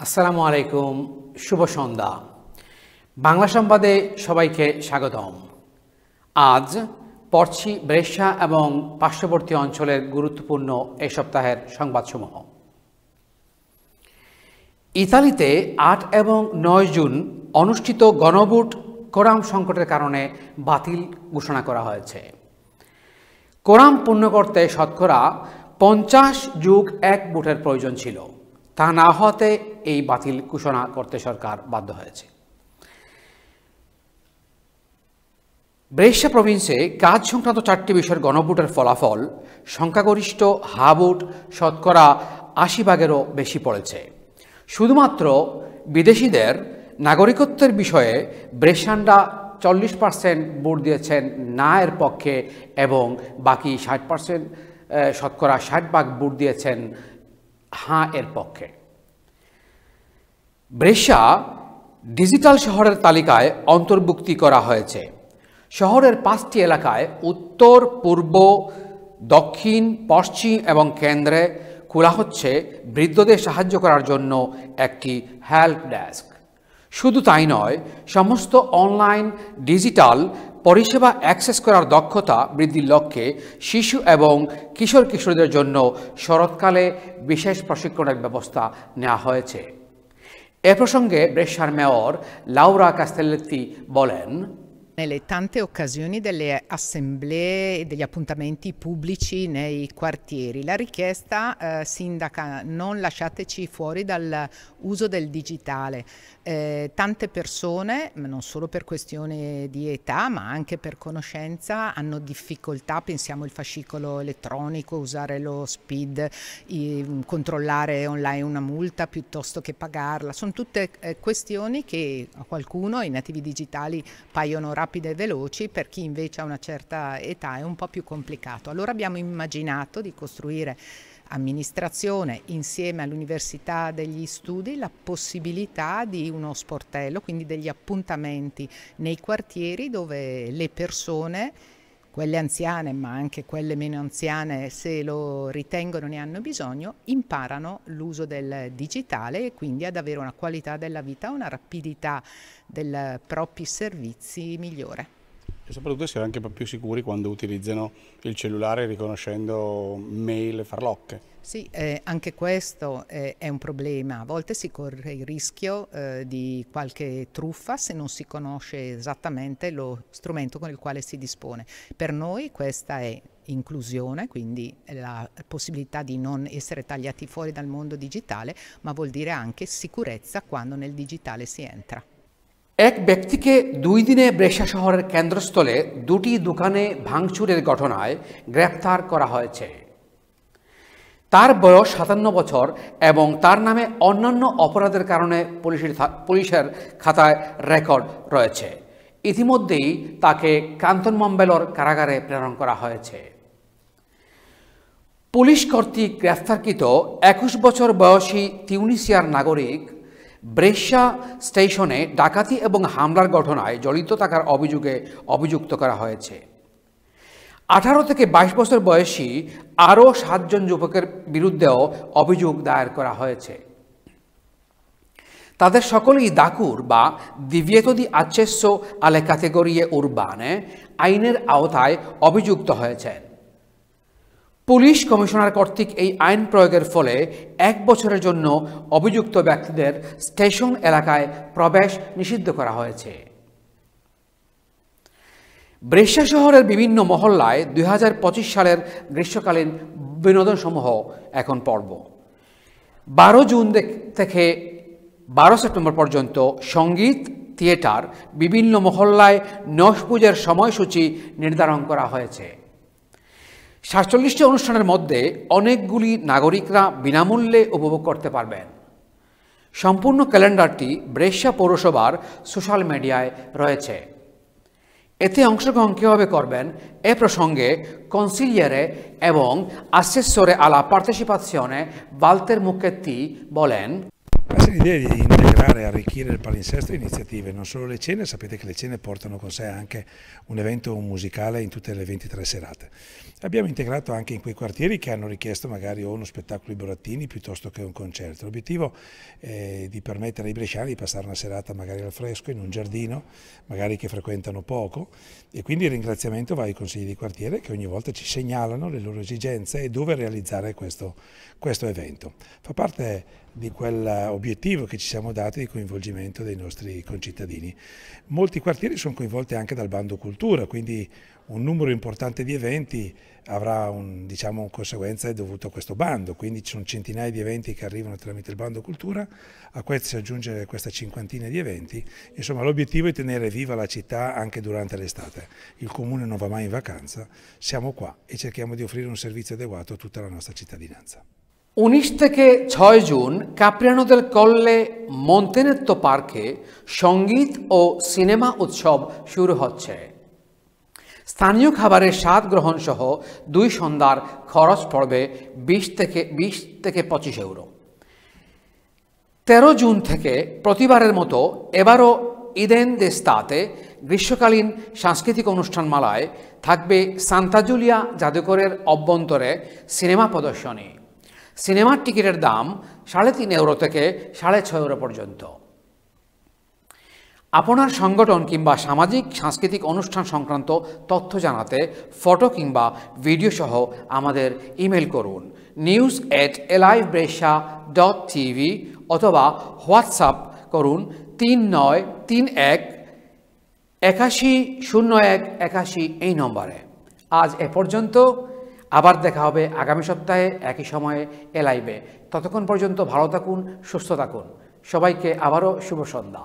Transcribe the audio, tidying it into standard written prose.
আসসালামু আলাইকুম, শুভ সন্ধ্যা। বাংলা সংবাদে সবাইকে স্বাগতম। আজ পড়ছি ব্রেশা এবং পার্শ্ববর্তী অঞ্চলের গুরুত্বপূর্ণ এই সপ্তাহের সংবাদসমূহ। ইতালিতে ৮ এবং ৯ জুন অনুষ্ঠিত গণভোট কোরাম সংকটের কারণে বাতিল ঘোষণা করা হয়েছে। কোরাম পূর্ণ করতে শতকরা 50+1 ভোটের প্রয়োজন ছিল। তা না হতে এই বাতিল ঘোষণা করতে সরকার বাধ্য হয়েছে। ব্রেশা প্রভিন্সে কাজ সংক্রান্ত 4টি বিষয়ের গণভোটের ফলাফল সংখ্যাগরিষ্ঠ হা ভোট শতকরা 80%-এরও বেশি পড়েছে। শুধুমাত্র বিদেশিদের নাগরিকত্বের বিষয়ে ব্রেশানরা 40% ভোট দিয়েছেন না এর পক্ষে এবং বাকি 60% শতকরা 60% ভোট দিয়েছেন হ্যাঁ এর পক্ষে। ব্রেশা ডিজিটাল শহরের তালিকায় অন্তর্ভুক্তি করা হয়েছে। শহরের 5টি এলাকায় উত্তর, পূর্ব, দক্ষিণ, পশ্চিম এবং কেন্দ্রে খোলা হচ্ছে বৃদ্ধদের সাহায্য করার জন্য একটি হেল্প ডেস্ক। শুধু তাই নয়, সমস্ত অনলাইন ডিজিটাল পরিষেবা অ্যাক্সেস করার দক্ষতা বৃদ্ধির লক্ষ্যে শিশু এবং কিশোর কিশোরীদের জন্য শরৎকালে বিশেষ প্রশিক্ষণের ব্যবস্থা নেওয়া হয়েছে। এ প্রসঙ্গে ব্রেশার মেয়র লাউরা কাস্তেল্লেত্তি বলেন, Nelle tante occasioni delle assemblee e degli appuntamenti pubblici nei quartieri, la richiesta sindaca: non lasciateci fuori dall'uso del digitale. Tante persone, non solo per questione di età ma anche per conoscenza, hanno difficoltà, pensiamo al fascicolo elettronico, usare lo SPID, controllare online una multa piuttosto che pagarla. Sono tutte questioni che a qualcuno i nativi digitali paiono rapide e veloci, per chi invece ha una certa età è un po' più complicato. Allora abbiamo immaginato di costruire amministrazione insieme all'Università degli Studi la possibilità di uno sportello, quindi degli appuntamenti nei quartieri dove le persone, quelle anziane ma anche quelle meno anziane se lo ritengono ne hanno bisogno, imparano l'uso del digitale e quindi ad avere una qualità della vita, una rapidità dei propri servizi migliore. E soprattutto essere anche più sicuri quando utilizzano il cellulare riconoscendo mail e farlocche. Sì, anche questo è un problema. A volte si corre il rischio di qualche truffa se non si conosce esattamente lo strumento con il quale si dispone. Per noi questa è inclusione, quindi la possibilità di non essere tagliati fuori dal mondo digitale, ma vuol dire anche sicurezza quando nel digitale si entra. এক ব্যক্তিকে 2 দিনে ব্রেশা শহরের কেন্দ্রস্থলে 2টি দোকানে ভাঙচুরের ঘটনায় গ্রেপ্তার করা হয়েছে। তার বয়স 57 বছর এবং তার নামে অন্যান্য অপরাধের কারণে পুলিশের খাতায় রেকর্ড রয়েছে। ইতিমধ্যেই তাকে কান্তনমম্বেলর কারাগারে প্রেরণ করা হয়েছে। পুলিশ কর্তৃক গ্রেফতারকৃত 21 বছর বয়সী তিউনিসিয়ার নাগরিক ব্রেশা স্টেশনে ডাকাতি এবং হামলার ঘটনায় জড়িত থাকার অভিযোগে অভিযুক্ত করা হয়েছে। 18 থেকে 22 বছর বয়সী আরও 7 জন যুবকের বিরুদ্ধেও অভিযোগ দায়ের করা হয়েছে। তাদের সকলেই দাকুর বা divieto di accesso alle categorie urbane আইনের আওতায় অভিযুক্ত হয়েছেন। পুলিশ কমিশনার কর্তৃক এই আইন প্রয়োগের ফলে 1 বছরের জন্য অভিযুক্ত ব্যক্তিদের স্টেশন এলাকায় প্রবেশ নিষিদ্ধ করা হয়েছে। ব্রেশা শহরের বিভিন্ন মহল্লায় 2025 সালের গ্রীষ্মকালীন বিনোদনসমূহ এখন পর্ব। 12 জুন থেকে 12 সেপ্টেম্বর পর্যন্ত সঙ্গীত, থিয়েটার, বিভিন্ন মহল্লায় নশ পুজোর সময়সূচি নির্ধারণ করা হয়েছে। 47টি অনুষ্ঠানের মধ্যে অনেকগুলি নাগরিকরা বিনামূল্যে উপভোগ করতে পারবেন। সম্পূর্ণ ক্যালেন্ডারটি ব্রেশা পৌরসভার সোশ্যাল মিডিয়ায় রয়েছে। এতে অংশগ্রহণ কীভাবে করবেন এ প্রসঙ্গে কনসিলিয়ারে এবং assessore alla partecipazione Walter Mucchetti বলেন, Questa è l'idea di integrare e arricchire il palinsesto di iniziative, non solo le cene, sapete che le cene portano con sé anche un evento musicale in tutte le 23 serate. Abbiamo integrato anche in quei quartieri che hanno richiesto magari o uno spettacolo di burattini piuttosto che un concerto. L'obiettivo è di permettere ai bresciani di passare una serata magari al fresco, in un giardino, magari che frequentano poco, e quindi il ringraziamento va ai consigli di quartiere che ogni volta ci segnalano le loro esigenze e dove realizzare questo evento. Fa parte di quell'obiettivo che ci siamo dati di coinvolgimento dei nostri concittadini. Molti quartieri sono coinvolti anche dal bando cultura, quindi un numero importante di eventi avrà diciamo, conseguenza dovuto a questo bando, quindi ci sono centinaia di eventi che arrivano tramite il bando cultura, a questo si aggiunge questa cinquantina di eventi. Insomma, l'obiettivo è tenere viva la città anche durante l'estate. Il comune non va mai in vacanza, siamo qua e cerchiamo di offrire un servizio adeguato a tutta la nostra cittadinanza। 19 থেকে 6 June কাপ্রিয়ানোদের কল্লে মন্তেনেত্তো পার্কে সঙ্গীত ও cinema উৎসব শুরু হচ্ছে। স্থানীয় খাবারের স্বাদ গ্রহণ সহ 2 সন্ধ্যার খরচ পড়বে 20 থেকে 25 ইউরো। 13 জুন থেকে প্রতিবারের মতো এবারও ইদেন দেস্তাতে গ্রীষ্মকালীন সাংস্কৃতিক অনুষ্ঠানমালায় থাকবে সান্তা জুলিয়া জাদুঘরের অভ্যন্তরে সিনেমা প্রদর্শনী। সিনেমার টিকিটের দাম 3.5 ইউরো থেকে 6.5 ইউরো পর্যন্ত। আপনার সংগঠন কিংবা সামাজিক সাংস্কৃতিক অনুষ্ঠান সংক্রান্ত তথ্য জানাতে ফটো কিংবা ভিডিও সহ আমাদের ইমেল করুন news@alivebrescia.tv অথবা হোয়াটসঅ্যাপ করুন 3931 810181 এই নম্বরে। আজ এ পর্যন্ত, আবার দেখা হবে আগামী সপ্তাহে একই সময়ে এলাইভে। ততক্ষণ পর্যন্ত ভালো থাকুন, সুস্থ থাকুন। সবাইকে আবারও শুভ সন্ধ্যা।